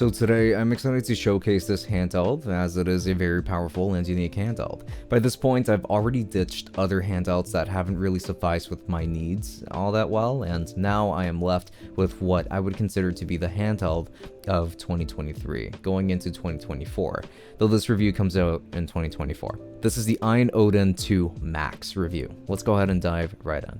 So today I'm excited to showcase this handheld as it is a very powerful and unique handheld. By this point I've already ditched other handhelds that haven't really sufficed with my needs all that well, and now I am left with what I would consider to be the handheld of 2023 going into 2024, though this review comes out in 2024. This is the AYN Odin 2 Max review. Let's go ahead and dive right in.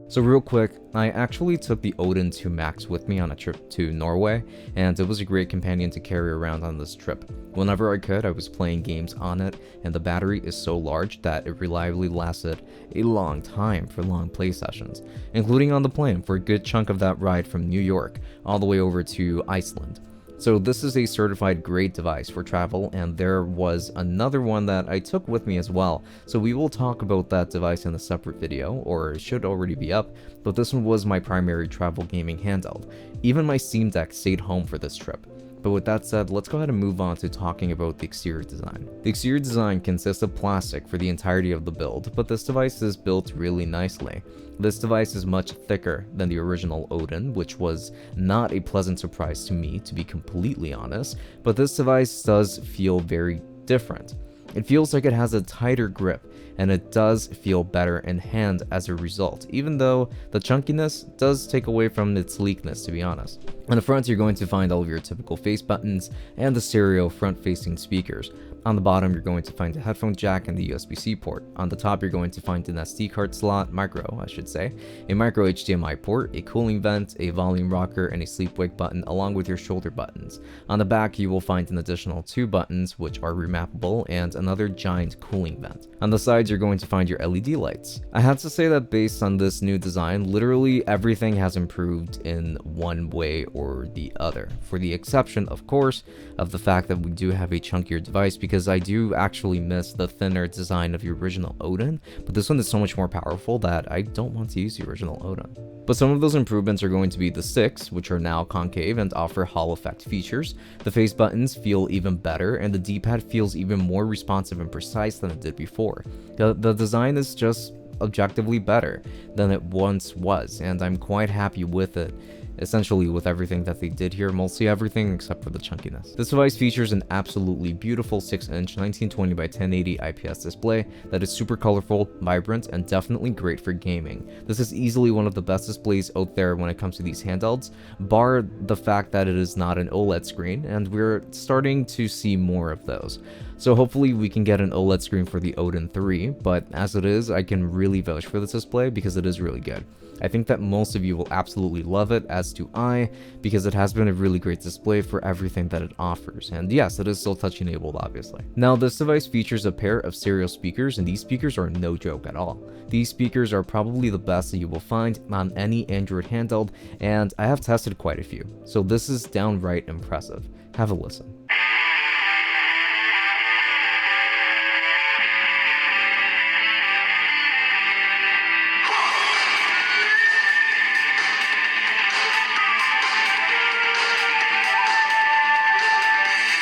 So real quick, I actually took the Odin 2 Max with me on a trip to Norway, and it was a great companion to carry around on this trip. Whenever I could, I was playing games on it, and the battery is so large that it reliably lasted a long time for long play sessions, including on the plane for a good chunk of that ride from New York all the way over to Iceland. So this is a certified great device for travel, and there was another one that I took with me as well, so we will talk about that device in a separate video, or it should already be up, but this one was my primary travel gaming handheld. Even my Steam Deck stayed home for this trip. But with that said, let's go ahead and move on to talking about the exterior design. The exterior design consists of plastic for the entirety of the build, but this device is built really nicely. This device is much thicker than the original Odin, which was not a pleasant surprise to me, to be completely honest, but this device does feel very different. It feels like it has a tighter grip, and it does feel better in hand as a result, even though the chunkiness does take away from its sleekness, to be honest. On the front, you're going to find all of your typical face buttons and the stereo front-facing speakers. On the bottom, you're going to find a headphone jack and the USB-C port. On the top, you're going to find an SD card slot, a micro HDMI port, a cooling vent, a volume rocker, and a sleep wake button, along with your shoulder buttons. On the back, you will find an additional 2 buttons, which are remappable, and another giant cooling vent. On the sides, you're going to find your LED lights. I have to say that based on this new design, literally everything has improved in one way or the other, for the exception, of course, of the fact that we do have a chunkier device, because I do actually miss the thinner design of the original Odin, but this one is so much more powerful that I don't want to use the original Odin. But some of those improvements are going to be the sticks, which are now concave and offer Hall effect features. The face buttons feel even better, and the D-pad feels even more responsive and precise than it did before. The design is just objectively better than it once was, and I'm quite happy with it. Essentially with everything that they did here, mostly everything except for the chunkiness. This device features an absolutely beautiful 6-inch 1920 by 1080 IPS display that is super colorful, vibrant, and definitely great for gaming. This is easily one of the best displays out there when it comes to these handhelds, bar the fact that it is not an OLED screen, and we're starting to see more of those. So hopefully we can get an OLED screen for the Odin 3, but as it is, I can really vouch for this display because it is really good. I think that most of you will absolutely love it, as do I, because it has been a really great display for everything that it offers. And yes, it is still touch enabled, obviously. Now, this device features a pair of stereo speakers, and these speakers are no joke at all. These speakers are probably the best that you will find on any Android handheld, and I have tested quite a few. So this is downright impressive. Have a listen.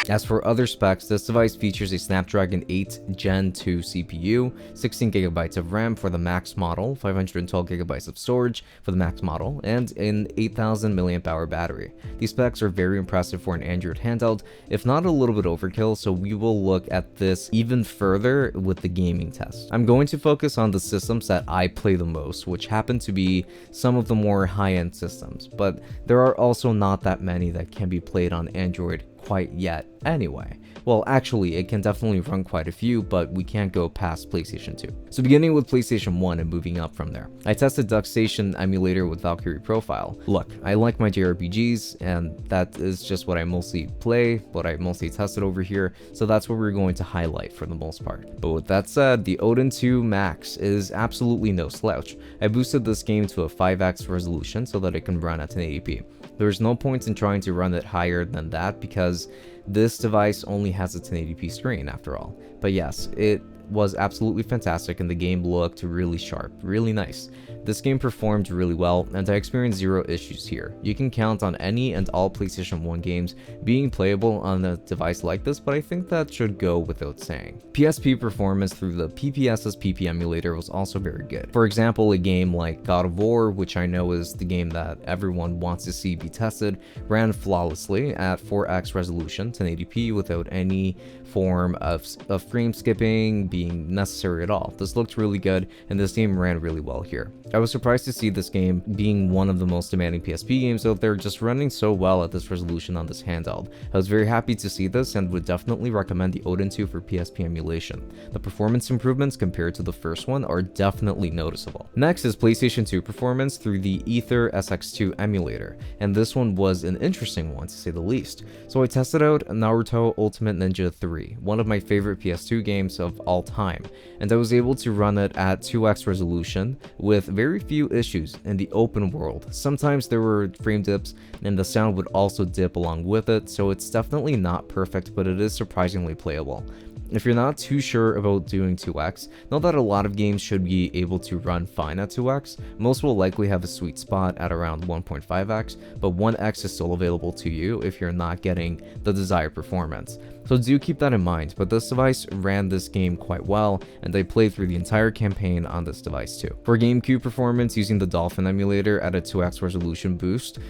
As for other specs, this device features a Snapdragon 8 Gen 2 CPU, 16GB of RAM for the Max model, 512GB of storage for the Max model, and an 8000 mAh battery. These specs are very impressive for an Android handheld, if not a little bit overkill, so we will look at this even further with the gaming test. I'm going to focus on the systems that I play the most, which happen to be some of the more high-end systems, but there are also not that many that can be played on Android quite yet anyway. Well, actually, it can definitely run quite a few, but we can't go past PlayStation 2. So beginning with PlayStation 1 and moving up from there. I tested DuckStation emulator with Valkyrie Profile. Look, I like my JRPGs, and that is just what I mostly play, what I mostly tested over here, so that's what we're going to highlight for the most part. But with that said, the Odin 2 Max is absolutely no slouch. I boosted this game to a 5x resolution so that it can run at 1080p. There's no point in trying to run it higher than that because this device only has a 1080p screen after all. But yes, it was absolutely fantastic and the game looked really sharp, really nice. This game performed really well, and I experienced zero issues here. You can count on any and all PlayStation 1 games being playable on a device like this, but I think that should go without saying. PSP performance through the PPS's PP emulator was also very good. For example, a game like God of War, which I know is the game that everyone wants to see be tested, ran flawlessly at 4x resolution, 1080p, without any form of frame skipping being necessary at all. This looked really good, and this game ran really well here. I was surprised to see this game being one of the most demanding PSP games out there just running so well at this resolution on this handheld. I was very happy to see this and would definitely recommend the Odin 2 for PSP emulation. The performance improvements compared to the first one are definitely noticeable. Next is PlayStation 2 performance through the Ether SX2 emulator, and this one was an interesting one to say the least. So I tested out Naruto Ultimate Ninja 3, one of my favorite PS2 games of all time, and I was able to run it at 2x resolution with very few issues in the open world. Sometimes there were frame dips and the sound would also dip along with it, so it's definitely not perfect, but it is surprisingly playable. If you're not too sure about doing 2x, know that a lot of games should be able to run fine at 2x. Most will likely have a sweet spot at around 1.5x, but 1x is still available to you if you're not getting the desired performance. So do keep that in mind, but this device ran this game quite well, and I played through the entire campaign on this device too. For GameCube performance using the Dolphin emulator at a 2x resolution boost,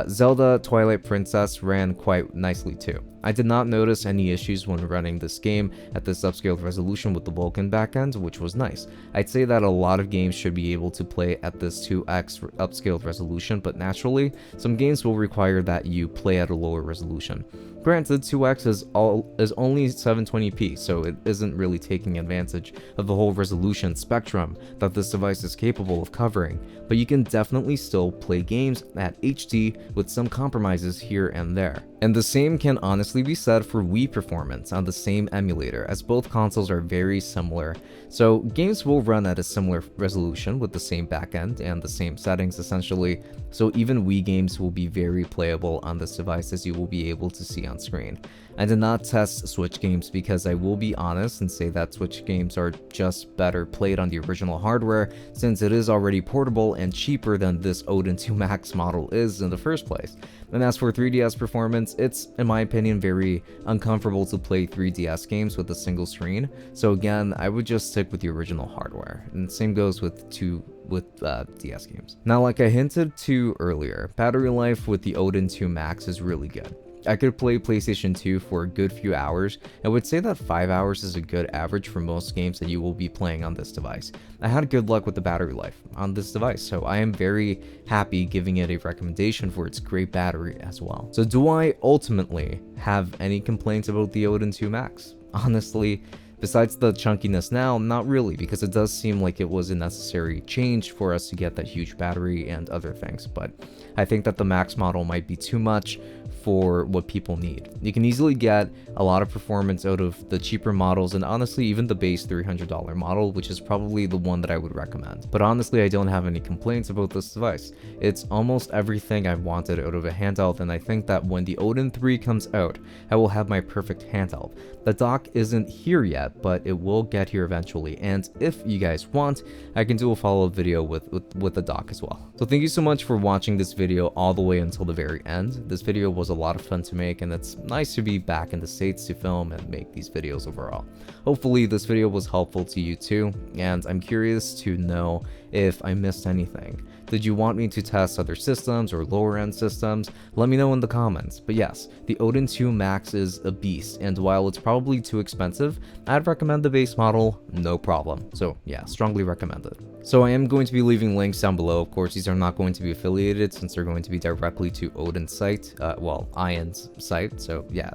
Zelda Twilight Princess ran quite nicely too. I did not notice any issues when running this game at this upscaled resolution with the Vulkan backend, which was nice. I'd say that a lot of games should be able to play at this 2x upscaled resolution, but naturally, some games will require that you play at a lower resolution. Granted, 2x is only 720p, so it isn't really taking advantage of the whole resolution spectrum that this device is capable of covering, but you can definitely still play games at HD with some compromises here and there. And the same can honestly be said for Wii performance on the same emulator, as both consoles are very similar. So games will run at a similar resolution with the same backend and the same settings essentially, so even Wii games will be very playable on this device, as you will be able to see on screen. I did not test Switch games because I will be honest and say that Switch games are just better played on the original hardware, since it is already portable and cheaper than this Odin 2 Max model is in the first place. And as for 3DS performance, it's, in my opinion, very uncomfortable to play 3DS games with a single screen, so again, I would just stick with the original hardware, and same goes with DS games. Now, like I hinted to earlier, battery life with the Odin 2 Max is really good. I could play PlayStation 2 for a good few hours. I would say that 5 hours is a good average for most games that you will be playing on this device. I had good luck with the battery life on this device, so I am very happy giving it a recommendation for its great battery as well. So do I ultimately have any complaints about the Odin 2 Max? Honestly, besides the chunkiness now, not really, because it does seem like it was a necessary change for us to get that huge battery and other things, but I think that the Max model might be too much for what people need. You can easily get a lot of performance out of the cheaper models, and honestly even the base $300 model, which is probably the one that I would recommend. But honestly, I don't have any complaints about this device. It's almost everything I've wanted out of a handheld, and I think that when the Odin 3 comes out, I will have my perfect handheld. The dock isn't here yet, but it will get here eventually, and if you guys want, I can do a follow-up video with the dock as well. So thank you so much for watching this video all the way until the very end. This video was a lot of fun to make, and it's nice to be back in the States to film and make these videos overall. Hopefully this video was helpful to you too, and I'm curious to know if I missed anything. Did you want me to test other systems or lower end systems? Let me know in the comments. But yes, the Odin 2 Max is a beast, and while it's probably too expensive, I'd recommend the base model, no problem. So yeah, strongly recommended. So I am going to be leaving links down below. Of course, these are not going to be affiliated since they're going to be directly to Odin's site, well, AYN's site. So yeah,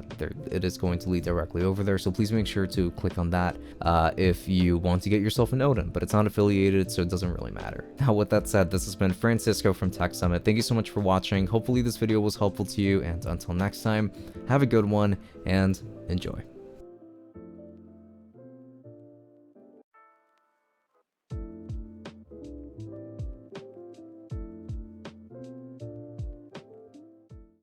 it is going to lead directly over there. So please make sure to click on that if you want to get yourself an Odin, but it's not affiliated, so it doesn't really matter. Now, with that said, this has been Francisco from Tech Summit. Thank you so much for watching. Hopefully this video was helpful to you, and until next time, have a good one and enjoy.